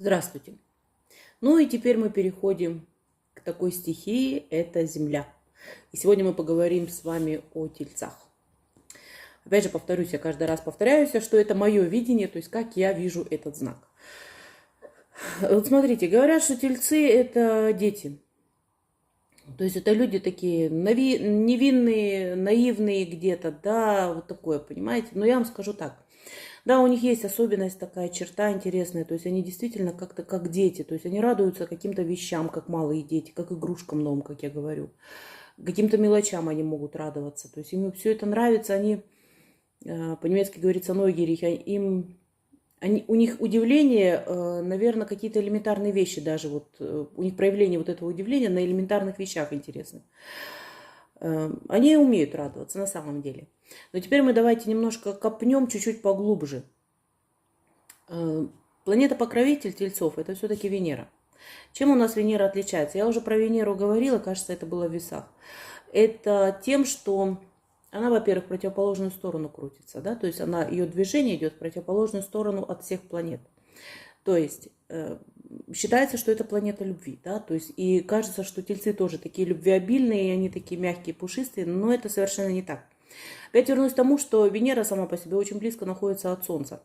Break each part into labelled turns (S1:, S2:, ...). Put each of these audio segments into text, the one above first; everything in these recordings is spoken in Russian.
S1: Здравствуйте. Ну и теперь мы переходим к такой стихии, это Земля. И сегодня мы поговорим с вами о тельцах. Опять же, повторюсь, я каждый раз повторяюсь, что это мое видение, то есть как я вижу этот знак. Вот смотрите, говорят, что тельцы это дети. То есть это люди такие невинные, наивные где-то, да, вот такое, понимаете. Но я вам скажу так. Да, у них есть особенность такая, черта интересная, то есть они действительно как-то как дети, то есть они радуются каким-то вещам, как малые дети, как игрушкам новым, как я говорю. Каким-то мелочам они могут радоваться, то есть им все это нравится, они, по-немецки говорится, neugierig, у них удивление, наверное, какие-то элементарные вещи даже, вот у них проявление вот этого удивления на элементарных вещах интересны. Они умеют радоваться на самом деле. Но теперь мы давайте немножко копнем чуть-чуть поглубже. Планета-покровитель Тельцов – это все-таки Венера. Чем у нас Венера отличается? Я уже про Венеру говорила, кажется, это было в весах. Это тем, что она, во-первых, в противоположную сторону крутится, да, то есть ее движение идет в противоположную сторону от всех планет. То есть считается, что это планета любви, да, то есть и кажется, что тельцы тоже такие любвеобильные, и они такие мягкие, пушистые, но это совершенно не так. Опять вернусь к тому, что Венера сама по себе очень близко находится от Солнца.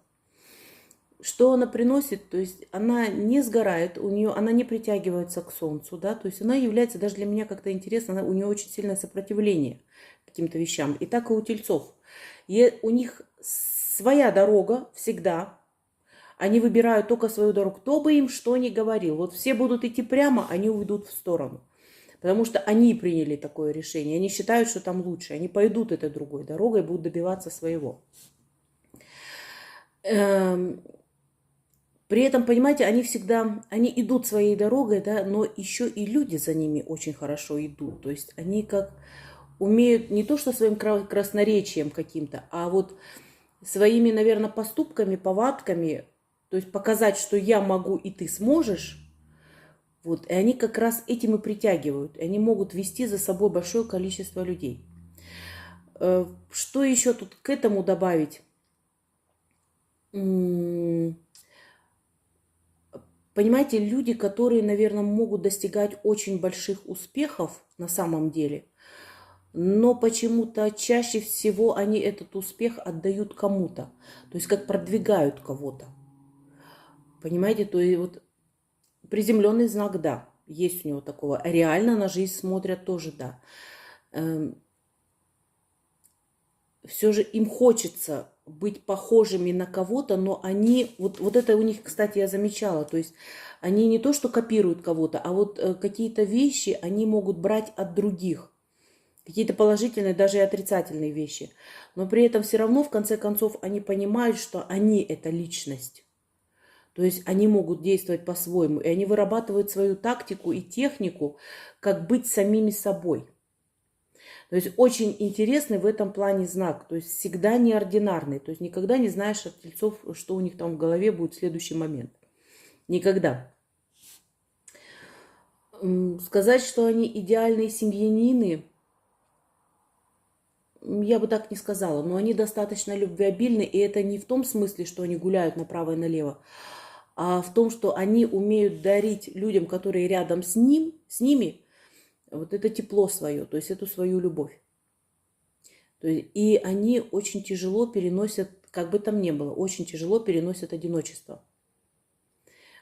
S1: Что она приносит, то есть она не сгорает, она не притягивается к Солнцу, да, то есть она является, даже для меня как-то интересно, у нее очень сильное сопротивление каким-то вещам. И так и у тельцов. У них своя дорога всегда, они выбирают только свою дорогу, кто бы им что ни говорил. Вот все будут идти прямо, они уйдут в сторону. Потому что они приняли такое решение. Они считают, что там лучше. Они пойдут этой другой дорогой и будут добиваться своего. При этом, понимаете, они идут своей дорогой, да, но еще и люди за ними очень хорошо идут. То есть они как умеют не то что своим красноречием каким-то, а вот своими, наверное, поступками, повадками, то есть показать, что я могу и ты сможешь. Вот, и они как раз этим и притягивают. И они могут вести за собой большое количество людей. Что еще тут к этому добавить? Понимаете, люди, которые, наверное, могут достигать очень больших успехов на самом деле, но почему-то чаще всего они этот успех отдают кому-то. То есть как продвигают кого-то. Понимаете, то есть вот приземленный знак, да, есть у него такого. Реально на жизнь смотрят тоже, да. Все же им хочется быть похожими на кого-то, но они, вот это у них, кстати, я замечала, то есть они не то, что копируют кого-то, а вот какие-то вещи они могут брать от других, какие-то положительные, даже и отрицательные вещи, но при этом все равно, в конце концов, они понимают, что они это личность. То есть они могут действовать по-своему, и они вырабатывают свою тактику и технику, как быть самими собой. То есть очень интересный в этом плане знак, то есть всегда неординарный, то есть никогда не знаешь от тельцов, что у них там в голове будет в следующий момент. Никогда. Сказать, что они идеальные семьянины, я бы так не сказала, но они достаточно любвеобильны, и это не в том смысле, что они гуляют направо и налево, а в том, что они умеют дарить людям, которые рядом с ними, вот это тепло свое, то есть эту свою любовь. И они очень тяжело переносят, как бы там ни было, очень тяжело переносят одиночество.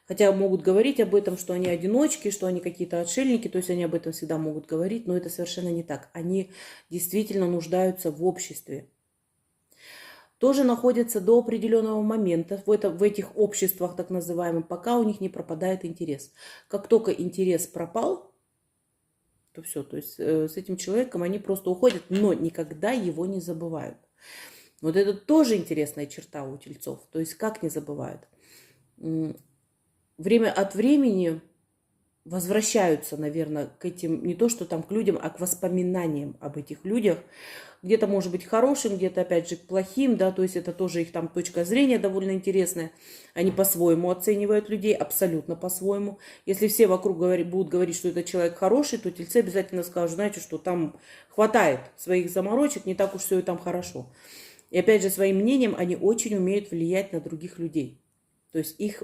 S1: Хотя могут говорить об этом, что они одиночки, что они какие-то отшельники, то есть они об этом всегда могут говорить, но это совершенно не так. Они действительно нуждаются в обществе. Тоже находятся до определенного момента в этих обществах, так называемых, пока у них не пропадает интерес. Как только интерес пропал, то все, то есть с этим человеком они просто уходят, но никогда его не забывают. Вот это тоже интересная черта у тельцов, то есть как не забывают. Время от времени возвращаются, наверное, к этим, не то что там к людям, а к воспоминаниям об этих людях. Где-то, может быть, хорошим, где-то, опять же, к плохим, да, то есть это тоже их там точка зрения довольно интересная. Они по-своему оценивают людей, абсолютно по-своему. Если все вокруг будут говорить, что этот человек хороший, то тельцы обязательно скажут, знаете, что там хватает своих заморочек, не так уж все и там хорошо. И опять же, своим мнением они очень умеют влиять на других людей. То есть их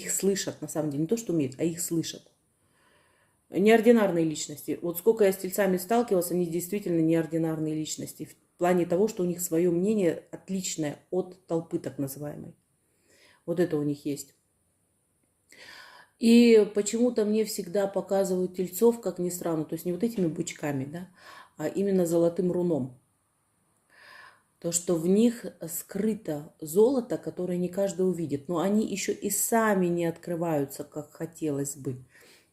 S1: слышат, на самом деле. Не то, что умеют, а их слышат. Неординарные личности. Вот сколько я с тельцами сталкивалась, они действительно неординарные личности. В плане того, что у них свое мнение отличное от толпы так называемой. Вот это у них есть. И почему-то мне всегда показывают тельцов, как ни странно, то есть не вот этими бычками, да, а именно золотым руном. То, что в них скрыто золото, которое не каждый увидит. Но они еще и сами не открываются, как хотелось бы.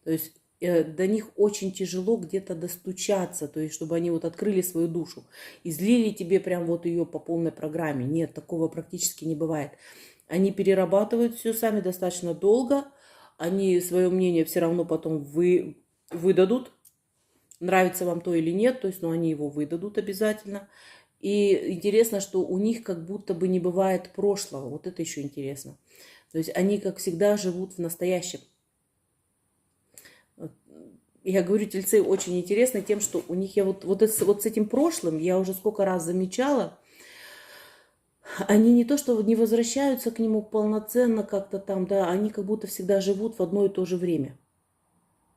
S1: То есть до них очень тяжело где-то достучаться, то есть чтобы они вот открыли свою душу, излили тебе прям вот ее по полной программе. Нет, такого практически не бывает. Они перерабатывают все сами достаточно долго, они свое мнение все равно потом выдадут, нравится вам то или нет, то есть, но они его выдадут обязательно. И интересно, что у них как будто бы не бывает прошлого, вот это еще интересно. То есть они, как всегда, живут в настоящем. Я говорю, тельцы очень интересны тем, что у них, я вот с этим прошлым, я уже сколько раз замечала, они не то, что не возвращаются к нему полноценно как-то там, да, они как будто всегда живут в одно и то же время.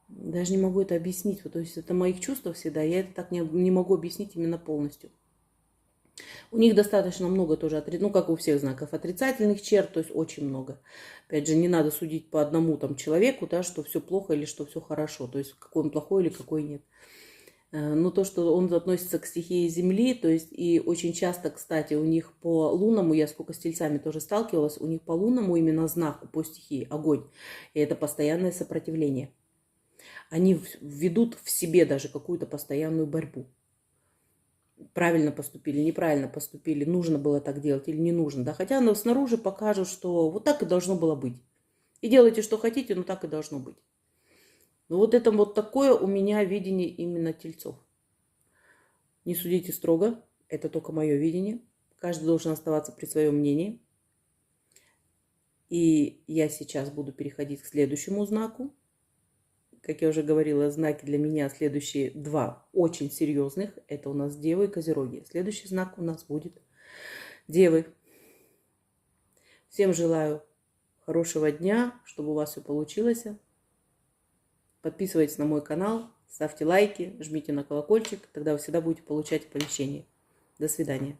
S1: Даже не могу это объяснить, то есть это моих чувств всегда, я это так не могу объяснить именно полностью. У них достаточно много тоже, ну, как у всех знаков, отрицательных черт, то есть очень много. Опять же, не надо судить по одному там человеку, да, что все плохо или что все хорошо, то есть какой он плохой или какой нет. Но то, что он относится к стихии Земли, то есть и очень часто, кстати, у них по лунному, я сколько с тельцами тоже сталкивалась, у них по лунному именно знаку по стихии огонь, и это постоянное сопротивление. Они ведут в себе даже какую-то постоянную борьбу. Правильно поступили, неправильно поступили, нужно было так делать или не нужно. Да? Хотя оно снаружи покажут, что вот так и должно было быть. И делайте, что хотите, но так и должно быть. Но вот это вот такое у меня видение именно тельцов. Не судите строго, это только мое видение. Каждый должен оставаться при своем мнении. И я сейчас буду переходить к следующему знаку. Как я уже говорила, знаки для меня следующие два очень серьезных. Это у нас Девы и Козероги. Следующий знак у нас будет Девы. Всем желаю хорошего дня, чтобы у вас все получилось. Подписывайтесь на мой канал, ставьте лайки, жмите на колокольчик. Тогда вы всегда будете получать оповещения. До свидания.